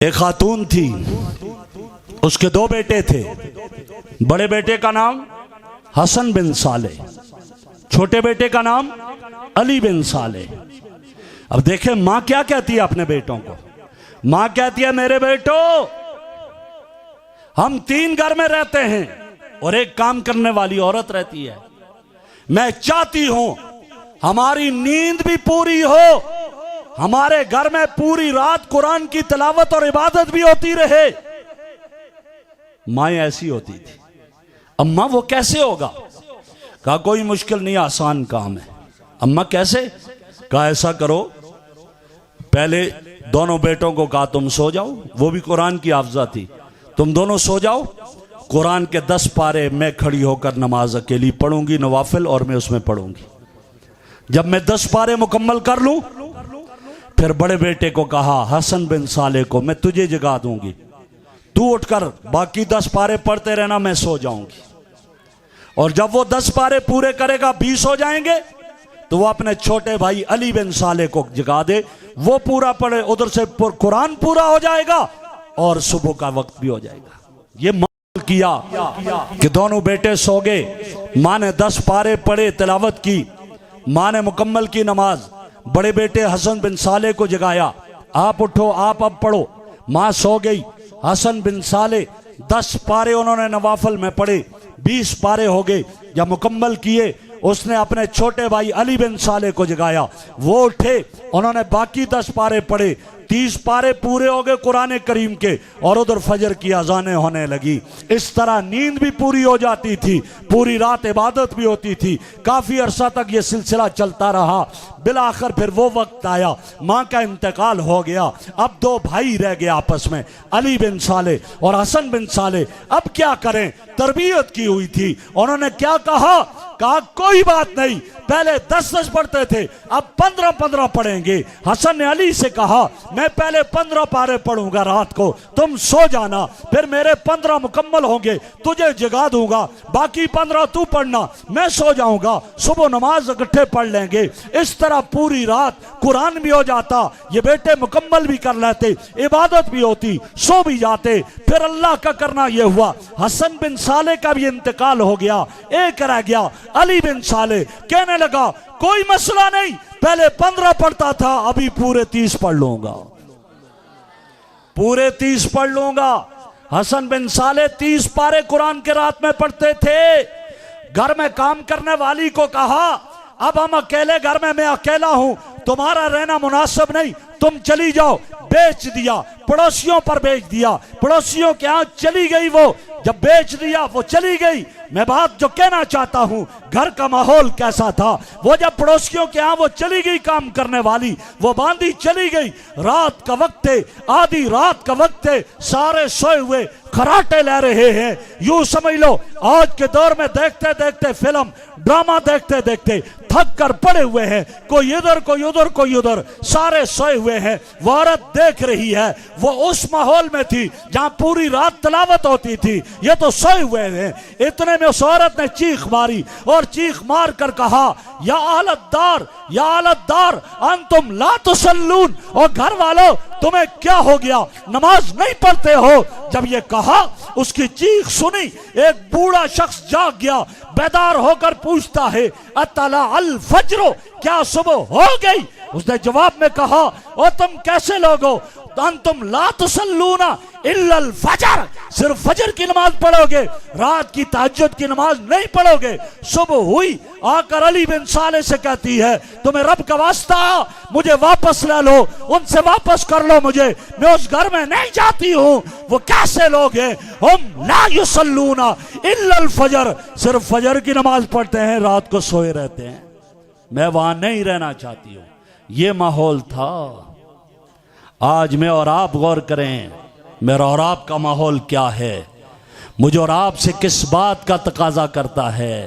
एक खातून थी, उसके दो बेटे थे। बड़े बेटे का नाम हसन बिन साले, छोटे बेटे का नाम अली बिन साले। अब देखें मां क्या कहती है अपने बेटों को। मां कहती है, मेरे बेटो हम तीन घर में रहते हैं और एक काम करने वाली औरत रहती है। मैं चाहती हूं हमारी नींद भी पूरी हो, हमारे घर में पूरी रात कुरान की तिलावत और इबादत भी होती रहे। मां ऐसी होती थी। अम्मा वो कैसे होगा? कहा कोई मुश्किल नहीं, आसान काम है। अम्मा कैसे? कहा ऐसा करो, पहले दोनों बेटों को कहा तुम सो जाओ, वो भी कुरान की हाफिजा थी, तुम दोनों सो जाओ, कुरान के 10 पारे मैं खड़ी होकर नमाज अकेली पढ़ूंगी, नवाफिल, और मैं उसमें पढ़ूंगी। जब मैं 10 पारे मुकम्मल कर लूं, फिर बड़े बेटे को कहा हसन बिन साले को, मैं तुझे जगा दूंगी, तू उठकर बाकी 10 पारे पढ़ते रहना, मैं सो जाऊंगी। और जब वो 10 पारे पूरे करेगा 20 हो जाएंगे, तो वो अपने छोटे भाई अली बिन साले को जगा दे, वो पूरा पढ़े, उधर से कुरान पूरा हो जाएगा और सुबह का वक्त भी हो जाएगा। ये माल किया कि दोनों बेटे सो गए। मां ने 10 पारे पढ़े, तिलावत की, मां ने मुकम्मल की नमाज। बड़े बेटे हसन बिन साले को जगाया, आप उठो, आप अब पढ़ो। मां सो गई। हसन बिन साले 10 पारे उन्होंने नवाफल में पढ़े, 20 पारे हो गए। जब मुकम्मल किए, उसने अपने छोटे भाई अली बिन साले को जगाया, वो उठे, उन्होंने बाकी 10 पारे पढ़े, 30 पारे पूरे हो गए कुरान करीम के, और उधर फजर की अजानें होने लगी। इस तरह नींद भी पूरी हो जाती थी, पूरी रात इबादत भी होती थी। काफी अरसा तक ये सिलसिला चलता रहा। बिलाखिर फिर वो वक्त आया, मां का इंतकाल हो गया। अब 2 भाई रह गए आपस में, अली बिन साले और हसन बिन साले। अब क्या करें? तरबियत की हुई थी। उन्होंने क्या कहा कोई बात नहीं, पहले 10-10 पढ़ते थे, अब 15-15 पढ़ेंगे। हसन ने अली से कहा, मैं पहले 15 पारे पढ़ूंगा रात को, तुम सो जाना, फिर मेरे 15 मुकम्मल होंगे, तुझे जगा दूंगा, बाकी 15 तू पढ़ना, मैं सो जाऊंगा, सुबह नमाज इकट्ठे पढ़ लेंगे। इस तरह पूरी रात कुरान भी हो जाता, ये बेटे मुकम्मल भी कर लेते, इबादत भी होती, सो भी जाते। फिर अल्लाह का करना यह हुआ, हसन बिन साले का भी इंतकाल हो गया, एक रह गया अली बिन साले। कहने लगा कोई मसला नहीं, पहले 15 पढ़ता था, अभी पूरे 30 पढ़ लूंगा, पूरे 30 पढ़ लूंगा। हसन बिन साले 30 पारे कुरान के रात में पढ़ते थे। घर में काम करने वाली को कहा, अब हम अकेले घर में, मैं अकेला हूं, तुम्हारा रहना मुनासिब नहीं, तुम चली जाओ। बेच दिया, पड़ोसियों पर बेच दिया, पड़ोसियों के यहां चली गई। वो जब बेच दिया, वो चली गई। मैं बात जो कहना चाहता हूं, घर का माहौल कैसा था। वो जब पड़ोसियों के यहां वो चली गई, काम करने वाली, वो बांधी चली गई। रात का वक्त है, आधी रात का वक्त है, सारे सोए हुए खराटे ले रहे हैं। यूं समझ लो आज के दौर में देखते देखते फिल्म ड्रामा देखते देखते थक कर पड़े हुए हैं, कोई इधर कोई उधर कोई उधर, सारे सोए हुए हैं। वो औरत देख रही है, वो उस माहौल में थी जहां पूरी रात तिलावत होती थी, ये तो सोए हुए हैं। इतने में उस औरत ने चीख मारी, और चीख मार कर कहा, या आलतदार, या आलतदार, अंतुम ला तुसल्लून, और घर वालों तुम्हें क्या हो गया, नमाज नहीं पढ़ते हो? जब ये कहा, उसकी चीख सुनी, एक बूढ़ा शख्स जाग गया, बेदार होकर पूछता है, अतला अल फज्र, क्या सुबह हो गई? उसने जवाब में कहा, ओ तुम कैसे लोग हो, तुम ला तुसल्लूना इल्लल फजर, सिर्फ फजर की नमाज पढ़ोगे, रात की तहज्जुद की नमाज नहीं पढ़ोगे। सुबह हुई, आकर अली बिन साले से कहती है, तुम्हें रब का वास्ता, मुझे वापस ले लो, उनसे वापस कर लो मुझे, मैं उस घर में नहीं जाती हूं। वो कैसे लोग हैं? हम ला युसल्लूना इल्लल फजर, सिर्फ फजर की नमाज पढ़ते हैं, रात को सोए रहते हैं। मैं वहां नहीं रहना चाहती हूं। ये माहौल था। आज मैं और आप गौर करें, मेरा और आपका माहौल क्या है, मुझे और आपसे किस बात का तकाजा करता है।